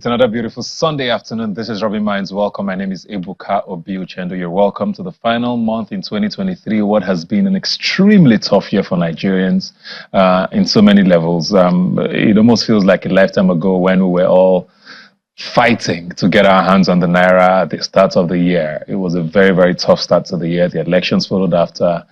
It's another beautiful Sunday afternoon. This is Rubbin Minds. Welcome. My name is Ebuka Obiuchendo. You're welcome to the final month in 2023. What has been an extremely tough year for Nigerians in so many levels. It almost feels like a lifetime ago when we were all fighting to get our hands on the Naira at the start of the year. It was a very, very tough start to the year. The elections followed after.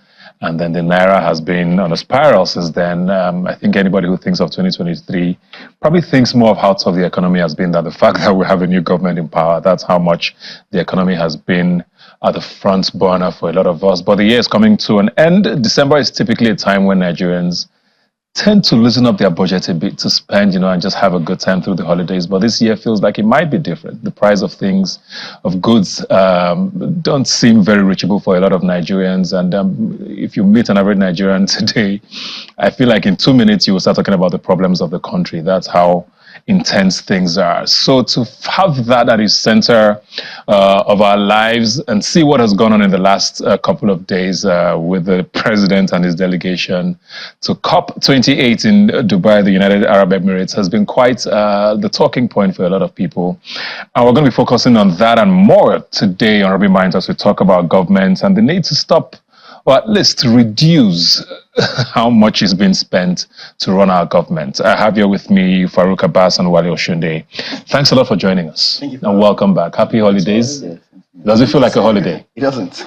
And then the Naira has been on a spiral since then. I think anybody who thinks of 2023 probably thinks more of how tough the economy has been than the fact that we have a new government in power. That's how much the economy has been at the front burner for a lot of us. But the year is coming to an end. December is typically a time when Nigerians tend to loosen up their budget a bit to spend, and just have a good time through the holidays. But this year feels like it might be different. The price of things, of goods, don't seem very reachable for a lot of Nigerians. And if you meet an average Nigerian today, I feel like in 2 minutes you will start talking about the problems of the country. That's how intense things are. So to have that at the center of our lives and see what has gone on in the last couple of days with the president and his delegation to COP28 in Dubai, the United Arab Emirates, has been quite the talking point for a lot of people. And we're going to be focusing on that and more today on Rubbin Minds as we talk about government and the need to stop, or at least reduce how much is being spent to run our government. I have here with me Farouk Abbas and Wale Oshunde. Thanks a lot for joining us. Thank you. And welcome back. Happy holidays. Does it feel like a holiday? It doesn't.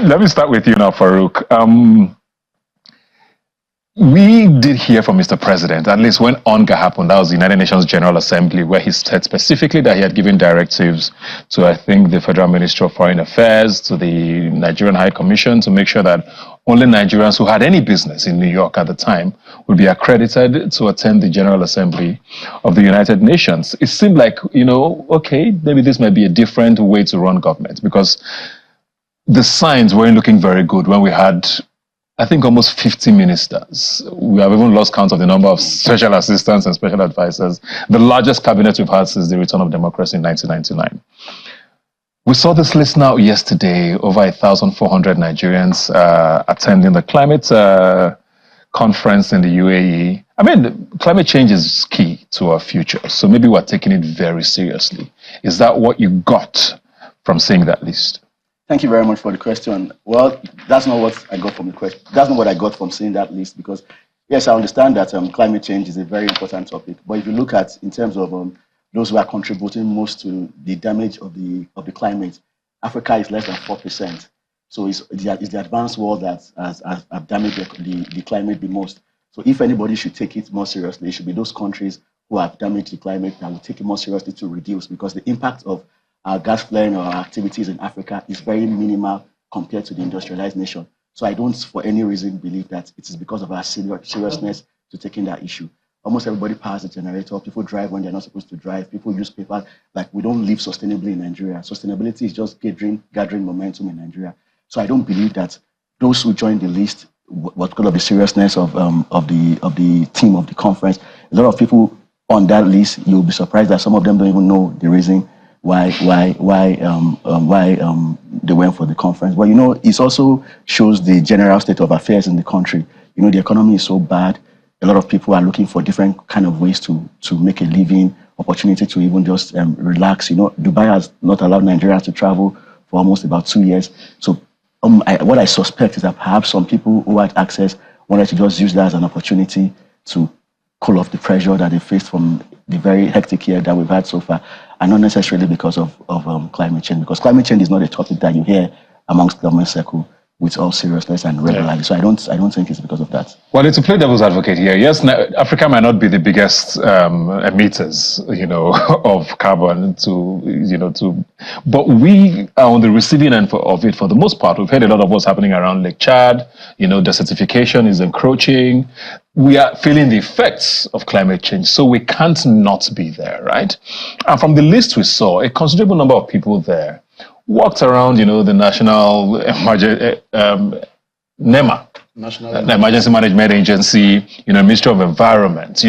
Let me start with you now, Farouk. We did hear from Mr. President, at least when UNGA happened, that was the United Nations General Assembly, where he said specifically that he had given directives to, I think, the Federal Ministry of Foreign Affairs, to the Nigerian High Commission, to make sure that only Nigerians who had any business in New York at the time would be accredited to attend the General Assembly of the United Nations. It seemed like, okay, maybe this might be a different way to run government, because the signs weren't looking very good when we had, I think, almost 50 ministers. We have even lost count of the number of special assistants and special advisors. The largest cabinet we've had since the return of democracy in 1999. We saw this list now yesterday, over 1,400 Nigerians attending the climate conference in the UAE. I mean, climate change is key to our future, so maybe we're taking it very seriously. Is that what you got from seeing that list? Thank you very much for the question. Well, that's not what I got from the question. That's not what I got from seeing that list, because yes, I understand that climate change is a very important topic. But if you look at in terms of those who are contributing most to the damage of the climate, Africa is less than 4%. So it's the advanced world that has damaged the climate the most. So if anybody should take it more seriously, it should be those countries who have damaged the climate that will take it more seriously to reduce, because the impact of our gas flaring or our activities in Africa is very minimal compared to the industrialized nation. So I don't, for any reason, believe that it is because of our seriousness to taking that issue. Almost everybody powers the generator. People drive when they're not supposed to drive. People use paper. Like, we don't live sustainably in Nigeria. Sustainability is just gathering momentum in Nigeria. So I don't believe that those who join the list, what because of the seriousness of the team of the conference, a lot of people on that list, you'll be surprised that some of them don't even know the reason why they went for the conference. But it also shows the general state of affairs in the country. The economy is so bad. A lot of people are looking for different kind of ways to make a living, opportunity to even just relax. Dubai has not allowed Nigerians to travel for almost about 2 years. So what I suspect is that perhaps some people who had access wanted to just use that as an opportunity to cool off the pressure that they faced from the very hectic year that we've had so far, and not necessarily because of climate change, because climate change is not a topic that you hear amongst government circle with all seriousness and regularly. Yeah. So I don't think it's because of that. Well, to play devil's advocate here, yes, Africa might not be the biggest emitters, of carbon but we are on the receiving end of it for the most part. We've heard a lot of what's happening around Lake Chad. Desertification is encroaching. We are feeling the effects of climate change, so we can't not be there, right? And from the list we saw, a considerable number of people there walked around, the National NEMA, the Emergency Management Agency, Ministry of Environment.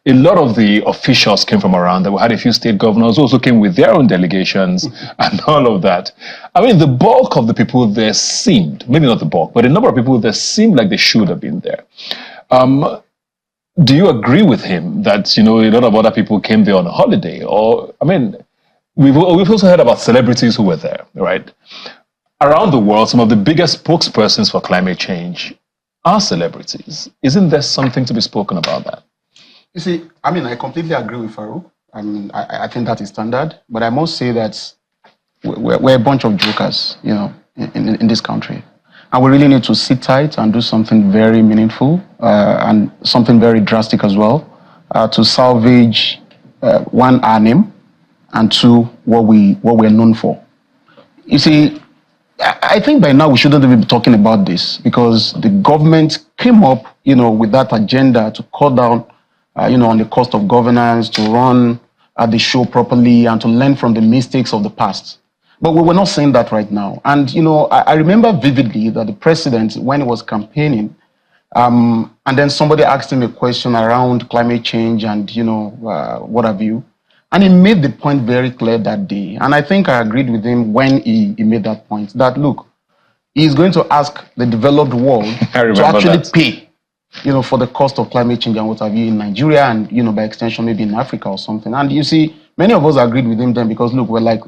A lot of the officials came from around there. We had a few state governors who also came with their own delegations and all of that. I mean, the bulk of the people there seemed, maybe not the bulk, but a number of people there seemed like they should have been there. do you agree with him that, a lot of other people came there on a holiday? Or, I mean, we've also heard about celebrities who were there, right? Around the world, some of the biggest spokespersons for climate change are celebrities. Isn't there something to be spoken about that? You see, I mean, I completely agree with Farouk. I mean, I think that is standard. But I must say that we're a bunch of jokers, in this country. And we really need to sit tight and do something very meaningful and something very drastic as well to salvage, one, our name, and two, what we're known for. You see, I think by now we shouldn't even be talking about this because the government came up, with that agenda to cut down, on the cost of governance, to run the show properly, and to learn from the mistakes of the past. But we're not saying that right now. And, I remember vividly that the president, when he was campaigning, and then somebody asked him a question around climate change and, what have you. And he made the point very clear that day. And I think I agreed with him when he made that point, that, look, he's going to ask the developed world to actually pay, for the cost of climate change and what have you in Nigeria and, by extension, maybe in Africa or something. And you see, many of us agreed with him then because, look, we're like,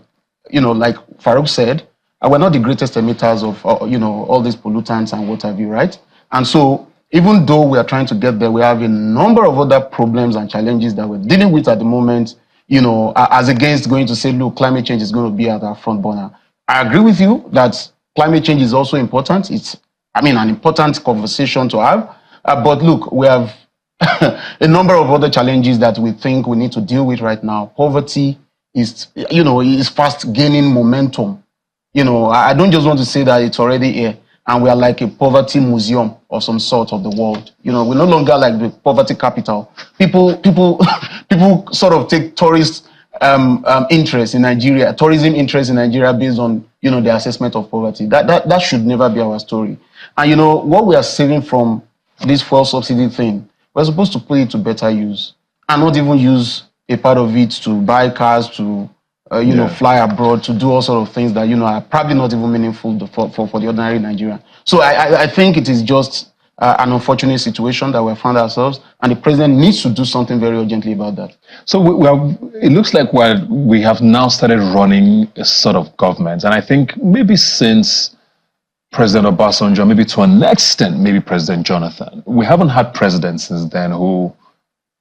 like Farouk said, we're not the greatest emitters of, all these pollutants and what have you, right? And so even though we are trying to get there, we have a number of other problems and challenges that we're dealing with at the moment, as against going to say, look, climate change is going to be at our front burner. I agree with you that climate change is also important. It's, an important conversation to have. But look, we have a number of other challenges that we think we need to deal with right now. Poverty is fast gaining momentum. I don't just want to say that it's already here and we are like a poverty museum of some sort of the world. We're no longer like the poverty capital. People sort of take tourist interest in Nigeria, tourism interest in Nigeria based on, the assessment of poverty. That should never be our story. And, what we are saving from this fuel subsidy thing, we're supposed to put it to better use and not even use a part of it to buy cars, to fly abroad, to do all sort of things that are probably not even meaningful for the ordinary Nigerian. So I think it is just an unfortunate situation that we have found ourselves, and the president needs to do something very urgently about that. So it looks like we have now started running a sort of government, and I think maybe since President Obasanjo, maybe to an extent, maybe President Jonathan, we haven't had presidents since then who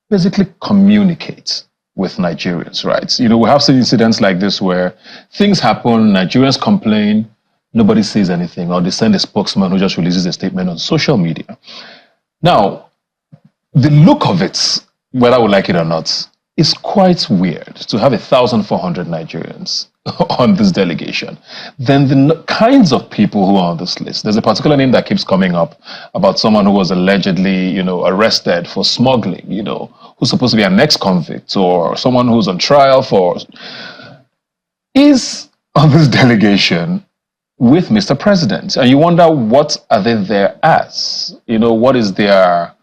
basically communicate with Nigerians, right? We have seen incidents like this where things happen, Nigerians complain, nobody says anything, or they send a spokesman who just releases a statement on social media. Now, the look of it, whether we like it or not, is quite weird to have 1,400 Nigerians on this delegation. Then the kinds of people who are on this list, there's a particular name that keeps coming up about someone who was allegedly, arrested for smuggling, who's supposed to be an ex-convict or someone who's on trial for, is on this delegation with Mr. President. And you wonder, what are they there as? What is their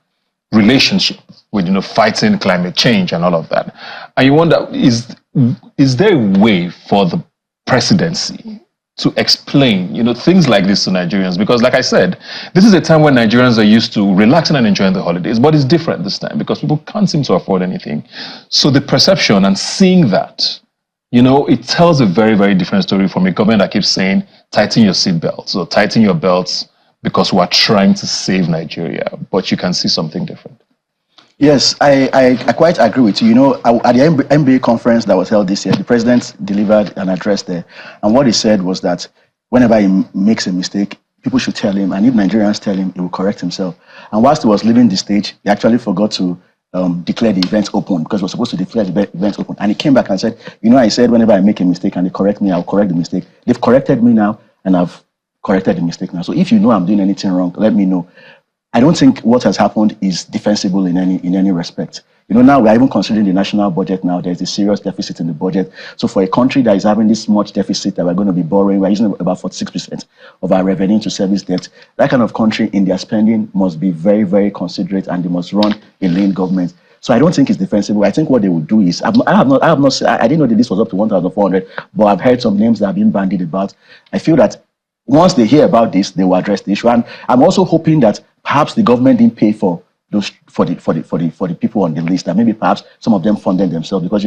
relationship with, fighting climate change and all of that? And you wonder, is there a way for the presidency to explain, things like this to Nigerians? Because like I said, this is a time when Nigerians are used to relaxing and enjoying the holidays, but it's different this time because people can't seem to afford anything. So the perception and seeing that, it tells a very, very different story from a government that keeps saying, tighten your seatbelts or tighten your belts because we're trying to save Nigeria, but you can see something different. Yes, I quite agree with you. At the MBA conference that was held this year, the president delivered an address there. And what he said was that whenever he makes a mistake, people should tell him. And if Nigerians tell him, he will correct himself. And whilst he was leaving the stage, he actually forgot to declare the event open because we're supposed to declare the event open. And he came back and said, I said whenever I make a mistake and they correct me, I'll correct the mistake. They've corrected me now and I've corrected the mistake now. So if you know I'm doing anything wrong, let me know. I don't think what has happened is defensible in any respect. Now we're even considering the national budget now. There's a serious deficit in the budget. So for a country that is having this much deficit that we're going to be borrowing, we're using about 46% of our revenue to service debt. That kind of country in their spending must be very, very considerate, and they must run a lean government. So I don't think it's defensible. I think what they would do is, I didn't know that this was up to 1,400, but I've heard some names that have been bandied about. I feel that once they hear about this, they will address the issue. And I'm also hoping that perhaps the government didn't pay for those for the people on the list, and maybe perhaps some of them funded themselves, because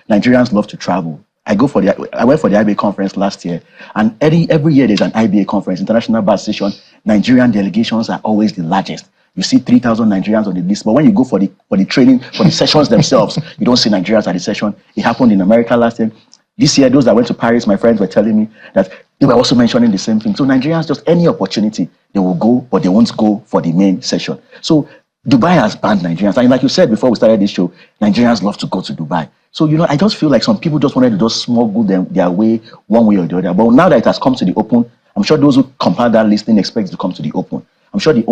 Nigerians love to travel. I went for the IBA conference last year, and every year there's an IBA conference, International Bar Association. Nigerian delegations are always the largest. You see 3,000 Nigerians on the list, but when you go for the training, for the sessions themselves, you don't see Nigerians at the session. It happened in America last year. This year, those that went to Paris, my friends were telling me that they were also mentioning the same thing. So Nigerians, just any opportunity, they will go, but they won't go for the main session. So Dubai has banned Nigerians. And like you said before we started this show, Nigerians love to go to Dubai. So, I just feel like some people just wanted to just smuggle their way one way or the other. But now that it has come to the open, I'm sure those who compiled that list didn't expect it to come to the open. I'm sure the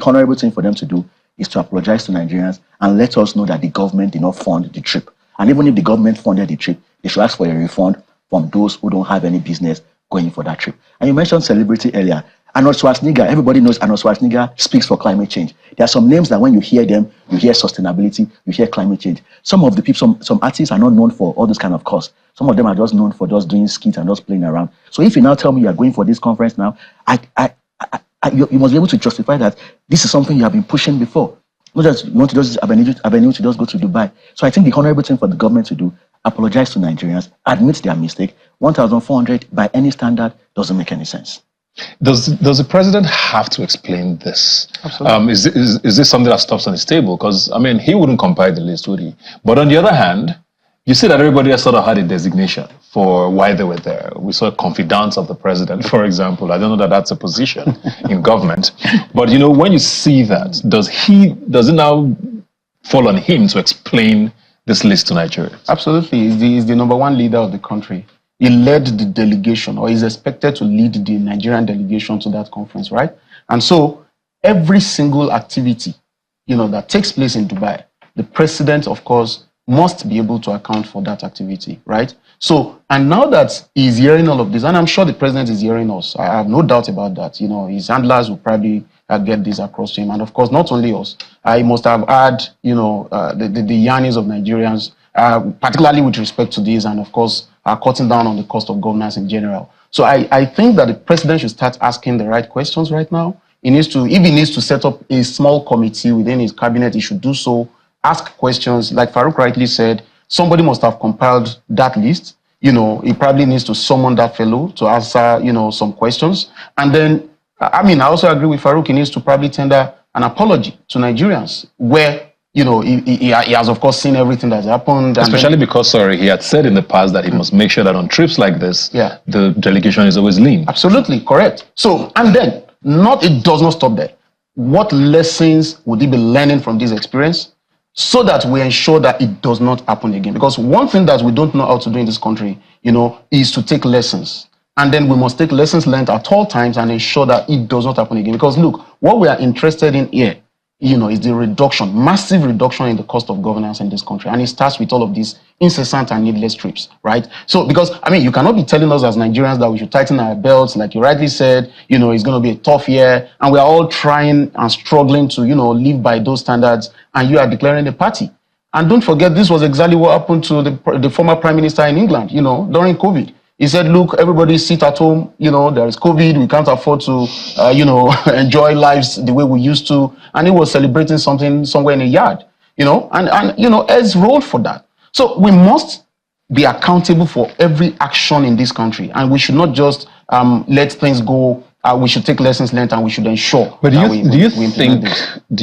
honorable thing for them to do is to apologize to Nigerians and let us know that the government did not fund the trip. And even if the government funded the trip, they should ask for a refund from those who don't have any business going for that trip. And you mentioned celebrity earlier. Arnold Schwarzenegger, everybody knows Arnold Schwarzenegger speaks for climate change. There are some names that when you hear them, you hear sustainability, you hear climate change. Some of the people, some artists are not known for all this kind of cause. Some of them are just known for just doing skits and just playing around. So if you now tell me you are going for this conference now, you must be able to justify that this is something you have been pushing before. Not just you want to just avenue to just go to Dubai. So I think the honorable thing for the government to do, apologize to Nigerians, admit their mistake. 1,400 by any standard doesn't make any sense. Does the president have to explain this? Absolutely. Is this something that stops on his table? Because he wouldn't compile the list, would he? But on the other hand, you see that everybody has sort of had a designation for why they were there. We saw confidants of the president, for example. I don't know that that's a position in government. But when you see that, does it now fall on him to explain this list to Nigerians? Absolutely. He's the number one leader of the country. He led the delegation, or is expected to lead the Nigerian delegation to that conference, right? And so every single activity, that takes place in Dubai, the president, of course, must be able to account for that activity, right? So, and now that he's hearing all of this, and I'm sure the president is hearing us, I have no doubt about that. His handlers will probably get this across to him. And of course, not only us, I must have had, the yearnings of Nigerians, particularly with respect to this, and of course, cutting down on the cost of governance in general. So I think that the president should start asking the right questions right now. If he needs to set up a small committee within his cabinet, he should do so. Ask questions. Like Farouk rightly said, somebody must have compiled that list. He probably needs to summon that fellow to answer, some questions. And then, I also agree with Farouk, he needs to probably tender an apology to Nigerians where, he has, of course, seen everything that's happened. Especially because, he had said in the past that he must make sure that on trips like this, the delegation is always lean. Absolutely, correct. So, and then, it does not stop there. What lessons would he be learning from this experience so that we ensure that it does not happen again? Because one thing that we don't know how to do in this country, is to take lessons. And then we must take lessons learned at all times and ensure that it does not happen again. Because look, what we are interested in here, is the massive reduction in the cost of governance in this country. And it starts with all of these incessant and needless trips, right? So, because, you cannot be telling us as Nigerians that we should tighten our belts, like you rightly said, it's going to be a tough year, and we are all trying and struggling to, live by those standards, and you are declaring a party. And don't forget, this was exactly what happened to the former prime minister in England, during COVID. He said, look, everybody sit at home, there is COVID, we can't afford to, enjoy lives the way we used to. And he was celebrating something somewhere in a yard, and Ed's rolled for that. So we must be accountable for every action in this country. And we should not just let things go. We should take lessons learned and we should ensure. But do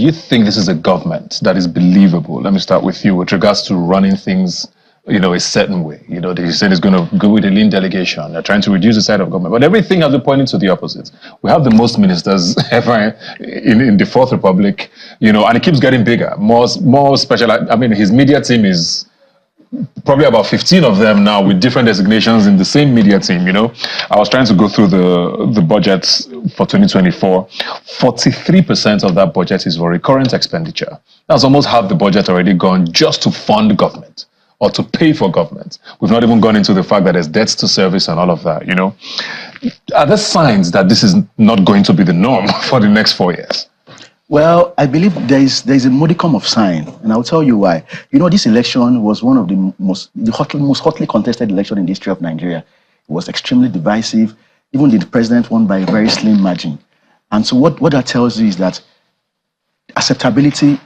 you think this is a government that is believable? Let me start with you with regards to running things a certain way. They said it's going to go with a lean delegation. They're trying to reduce the size of government. But everything has been pointing to the opposite. We have the most ministers ever in the Fourth Republic, and it keeps getting bigger. More special. His media team is probably about 15 of them now with different designations in the same media team, I was trying to go through the budgets for 2024. 43% of that budget is for recurrent expenditure. That's almost half the budget already gone just to fund government or to pay for government. We've not even gone into the fact that there's debts to service and all of that, Are there signs that this is not going to be the norm for the next 4 years? Well, I believe there is a modicum of sign, and I'll tell you why. This election was one of the most hotly contested election in the history of Nigeria. It was extremely divisive. Even the president won by a very slim margin. And so what that tells you is that acceptability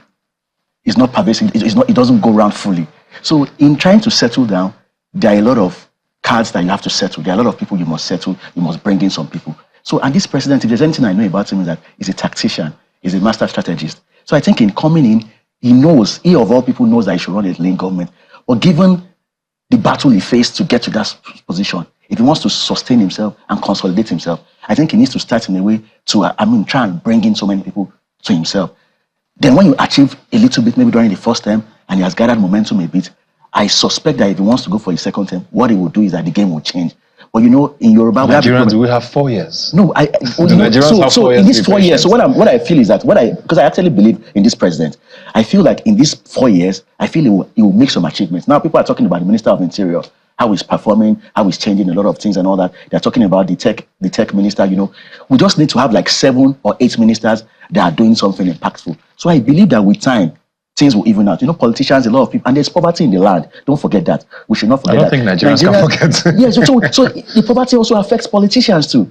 is not pervasive. It doesn't go around fully. So in trying to settle down, there are a lot of cards that you have to settle. There are a lot of people you must settle. You must bring in some people. So, and this president, if there's anything I know about him, is that he's a tactician. He's a master strategist. So I think in coming in, he of all people knows that he should run a lean government. But given the battle he faced to get to that position, if he wants to sustain himself and consolidate himself, I think he needs to start in a way to, try and bring in so many people to himself. Then when you achieve a little bit, maybe during the first term, and he has gathered momentum a bit, I suspect that if he wants to go for his second term, what he will do is that the game will change. But in Yoruba, Nigerians, we have 4 years. No, so in these 4 years, so what I feel is that because I actually believe in this president, I feel like in these 4 years, I feel he will make some achievements. Now people are talking about the Minister of Interior, how he's performing, how he's changing a lot of things and all that. They're talking about the tech minister. We just need to have like 7 or 8 ministers that are doing something impactful. So I believe that with time, things will even out. Politicians, a lot of people, and there's poverty in the land. Don't forget that. We should not forget that. I don't think Nigerians can forget. Yes, so the poverty also affects politicians too.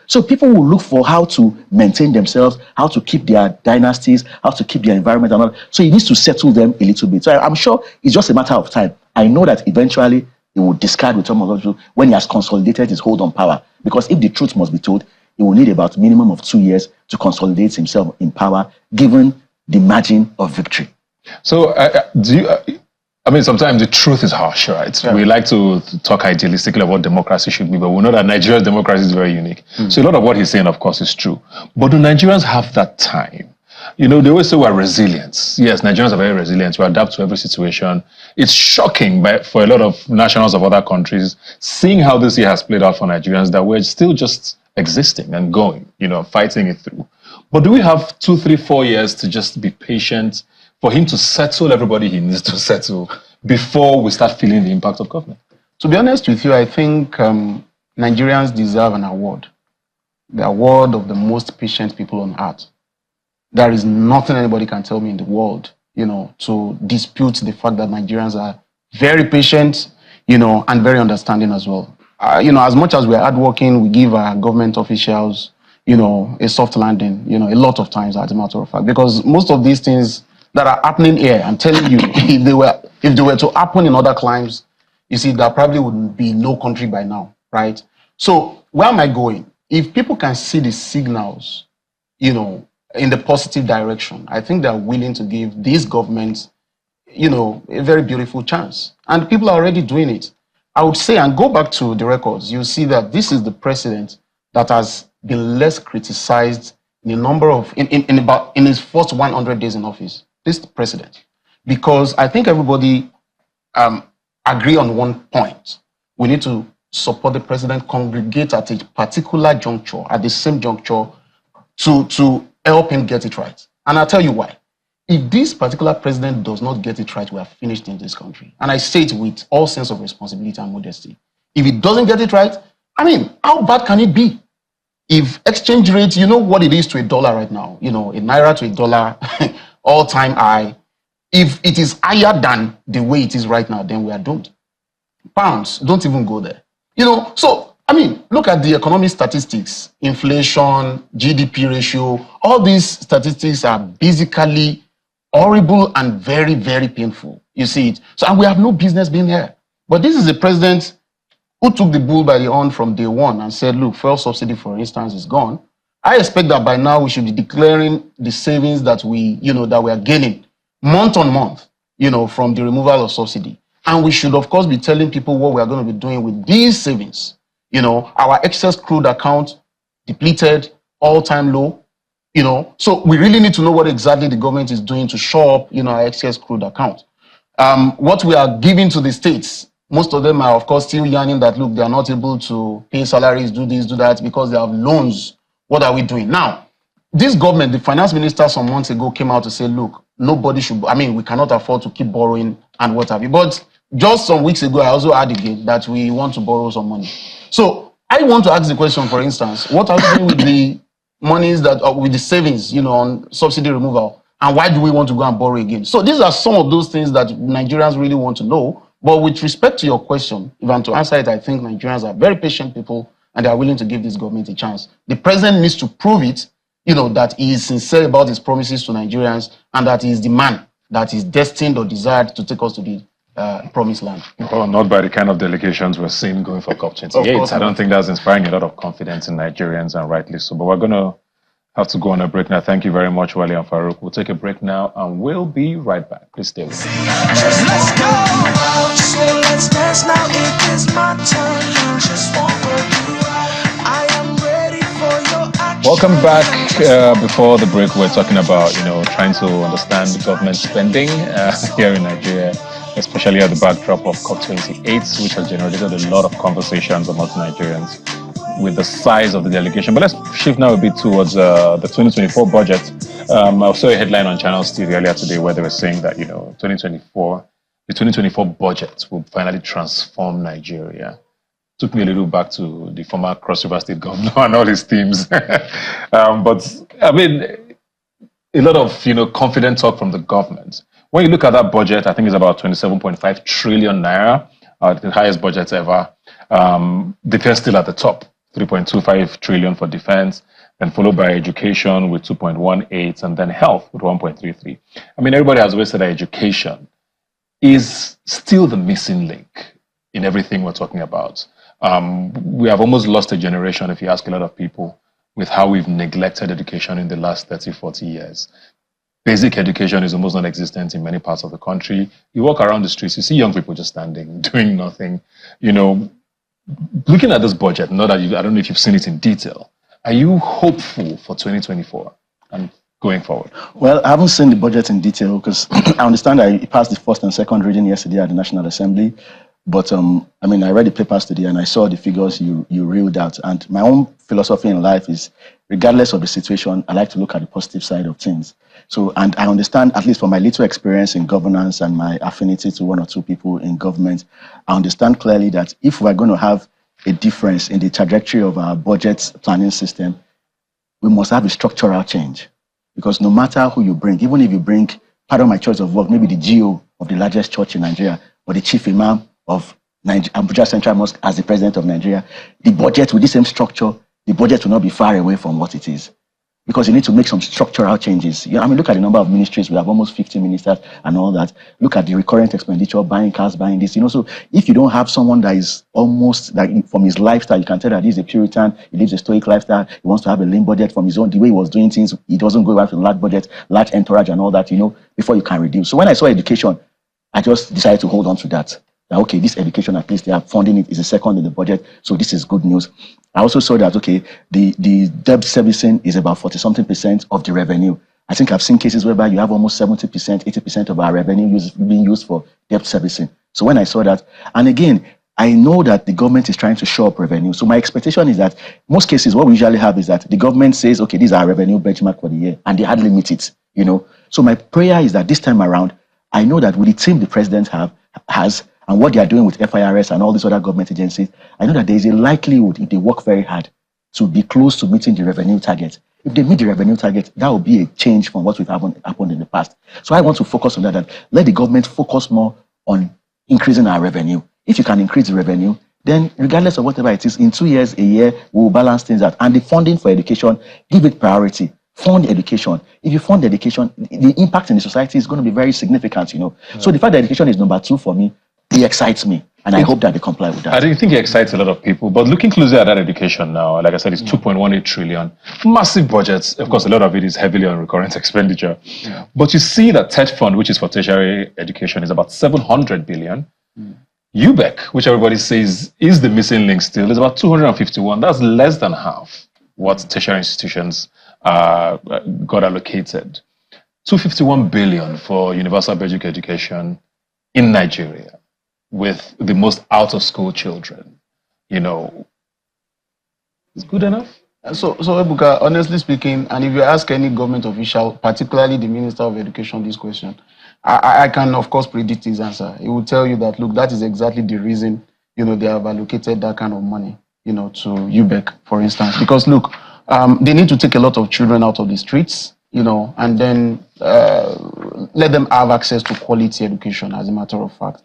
So people will look for how to maintain themselves, how to keep their dynasties, how to keep their environment and all. So he needs to settle them a little bit. So I'm sure it's just a matter of time. I know that eventually he will discard with some of those people when he has consolidated his hold on power. Because if the truth must be told, he will need about minimum of 2 years to consolidate himself in power, given the margin of victory. So, sometimes the truth is harsh, right? Yeah. We like to talk idealistically about what democracy should be, but we know that Nigeria's democracy is very unique. So a lot of what he's saying, of course, is true. But do Nigerians have that time? They always say we're resilient. Yes, Nigerians are very resilient. We adapt to every situation. It's shocking for a lot of nationals of other countries, seeing how this year has played out for Nigerians, that we're still just existing and going, fighting it through. But do we have 2, 3, 4 years to just be patient for him to settle everybody he needs to settle before we start feeling the impact of government? To be honest with you, I think Nigerians deserve an award. The award of the most patient people on earth. There is nothing anybody can tell me in the world, to dispute the fact that Nigerians are very patient, and very understanding as well. As much as we're hardworking, we give our government officials, a soft landing, a lot of times, as a matter of fact, because most of these things that are happening here, I'm telling you, if they were to happen in other climes, you see, there probably would be no country by now, right? So where am I going? If people can see the signals, in the positive direction, I think they're willing to give these governments, a very beautiful chance. And people are already doing it. I would say, and go back to the records, you see that this is the president that has been less criticized in a number of, in his first 100 days in office. This president. Because I think everybody agree on one point. We need to support the president, congregate at a particular juncture, at the same juncture, to help him get it right. And I'll tell you why. If this particular president does not get it right, we are finished in this country. And I say it with all sense of responsibility and modesty. If he doesn't get it right, how bad can it be? If exchange rate, what it is to a dollar right now, a naira to a dollar, all-time high. If it is higher than the way it is right now, then we are doomed. Pounds, don't even go there. So, look at the economic statistics, inflation, GDP ratio, all these statistics are basically horrible and very, very painful. You see it. So, and we have no business being here. But this is a president who took the bull by the horn from day one and said, look, fuel subsidy, for instance, is gone. I expect that by now we should be declaring the savings that we are gaining month on month, from the removal of subsidy. And we should, of course, be telling people what we are going to be doing with these savings. Our excess crude account depleted, all-time low, So we really need to know what exactly the government is doing to shore up, our excess crude account. What we are giving to the states, most of them are, of course, still yearning that, look, they are not able to pay salaries, do this, do that, because they have loans. What are we doing? Now, this government, the finance minister some months ago came out to say, look, nobody should, we cannot afford to keep borrowing and what have you. But just some weeks ago, I also heard again that we want to borrow some money. So I want to ask the question, for instance, what are we doing with the monies with the savings, on subsidy removal? And why do we want to go and borrow again? So these are some of those things that Nigerians really want to know. But with respect to your question, if I'm to answer it, I think Nigerians are very patient people and they are willing to give this government a chance. The president needs to prove it, that he is sincere about his promises to Nigerians and that he is the man that is destined or desired to take us to the promised land. Well, not by the kind of delegations we're seeing going for COP28. I don't think that's inspiring a lot of confidence in Nigerians, and rightly so. But we're going to have to go on a break now. Thank you very much, Wale and Farouk. We'll take a break now, and we'll be right back. Please stay with us. Let's go. So let's dance now. It is my turn. Just want you. I am ready for your action. Welcome back. Before the break, we're talking about, trying to understand government spending here in Nigeria, especially at the backdrop of COP28, which has generated a lot of conversations amongst Nigerians with the size of the delegation. But let's shift now a bit towards the 2024 budget. I saw a headline on Channel TV earlier today where they were saying that, the 2024 budget will finally transform Nigeria. Took me a little back to the former Cross River State governor and all his teams. But I mean, a lot of confident talk from the government. When you look at that budget, I think it's about 27.5 trillion naira, the highest budget ever. Defense still at the top, 3.25 trillion for defense, then followed by education with 2.18, and then health with 1.33. I mean, everybody has always said that education is still the missing link in everything we're talking about. We have almost lost a generation, if you ask a lot of people, with how we've neglected education in the last 30, 40 years. Basic education is almost non-existent in many parts of the country. You walk around the streets, you see young people just standing, doing nothing. Looking at this budget, I don't know if you've seen it in detail, are you hopeful for 2024 and going forward? Well, I haven't seen the budget in detail because I understand that it passed the first and second reading yesterday at the National Assembly. But I read the papers today and I saw the figures you reeled out. And my own philosophy in life is, regardless of the situation, I like to look at the positive side of things. So, and I understand, at least from my little experience in governance and my affinity to one or two people in government, I understand clearly that if we're going to have a difference in the trajectory of our budget planning system, we must have a structural change. Because no matter who you bring, even if you bring, pardon my choice of word, maybe the GO of the largest church in Nigeria or the chief imam of Abuja Central Mosque as the president of Nigeria, the budget with the same structure, the budget will not be far away from what it is. Because you need to make some structural changes. Look at the number of ministries. We have almost 50 ministers and all that. Look at the recurrent expenditure, buying cars, buying this. So if you don't have someone that is almost, like from his lifestyle, you can tell that he's a Puritan, he lives a stoic lifestyle, he wants to have a lean budget from his own, the way he was doing things, he doesn't go after large budget, large entourage and all that, before you can reduce. So when I saw education, I just decided to hold on to that. Okay, this education, at least they are funding it, is a second in the budget, so this is good news. I also saw that, okay, the debt servicing is about 40-something% of the revenue. I think I've seen cases whereby you have almost 70%, 80% of our revenue being used for debt servicing. So when I saw that, and again, I know that the government is trying to shore up revenue. So my expectation is that most cases, what we usually have is that the government says, okay, this is our revenue benchmark for the year, and they hardly meet it, So my prayer is that this time around, I know that with the team the president has, and what they are doing with FIRS and all these other government agencies, I know that there is a likelihood, if they work very hard, to be close to meeting the revenue target. If they meet the revenue target, that will be a change from what we've happened in the past. So I want to focus on that let the government focus more on increasing our revenue. If you can increase the revenue, then regardless of whatever it is, in 2 years, a year, we'll balance things out. And the funding for education, give it priority. Fund education. If you fund education, the impact in the society is going to be very significant, Yeah. So the fact that education is number 2 for me, it excites me, and I hope that they comply with that. I think it excites a lot of people, but looking closer at that education now, like I said, it's 2.18 trillion. Massive budgets. Of course, a lot of it is heavily on recurrent expenditure. Yeah. But you see that TED Fund, which is for tertiary education, is about 700 billion. UBEC, which everybody says is the missing link still, is about 251. That's less than half what tertiary institutions got allocated. 251 billion for universal basic education in Nigeria, with the most out-of-school children, Is good enough? So Ebuka, honestly speaking, and if you ask any government official, particularly the Minister of Education, this question, I can, of course, predict his answer. He will tell you that, look, that is exactly the reason, they have allocated that kind of money, to UBEC, for instance. Because, look, they need to take a lot of children out of the streets, and then let them have access to quality education, as a matter of fact.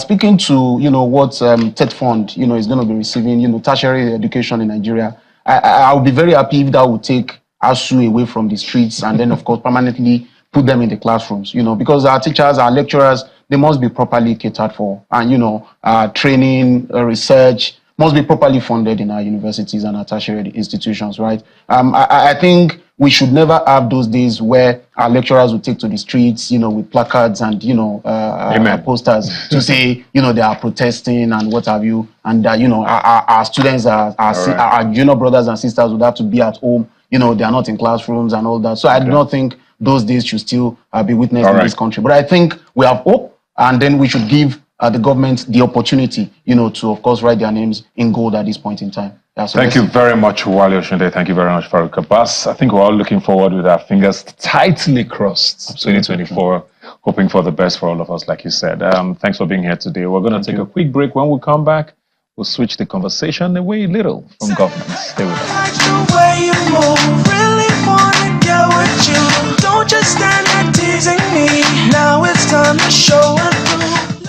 Speaking to, what TED Fund, is going to be receiving, tertiary education in Nigeria, I would be very happy if that would take ASU away from the streets and then, of course, permanently put them in the classrooms, because our teachers, our lecturers, they must be properly catered for, and training, research must be properly funded in our universities and our tertiary institutions, right? I think we should never have those days where our lecturers will take to the streets, with placards and posters to say, they are protesting and what have you, and our students, our junior brothers and sisters would have to be at home. They are not in classrooms and all that. So I do not think those days should still be witnessed in this country. But I think we have hope, and then we should give the government the opportunity, to, of course, write their names in gold at this point in time. Yeah, so thank you very much, Wale Oshunde. Thank you very much, Farouk Abbas. I think we're all looking forward with our fingers tightly crossed, 2024, hoping for the best for all of us, like you said. Thanks for being here today. We're going to take a quick break. When we come back, we'll switch the conversation away a little from government. Stay with us. Don't just stand there teasing me. Now it's time to show and prove.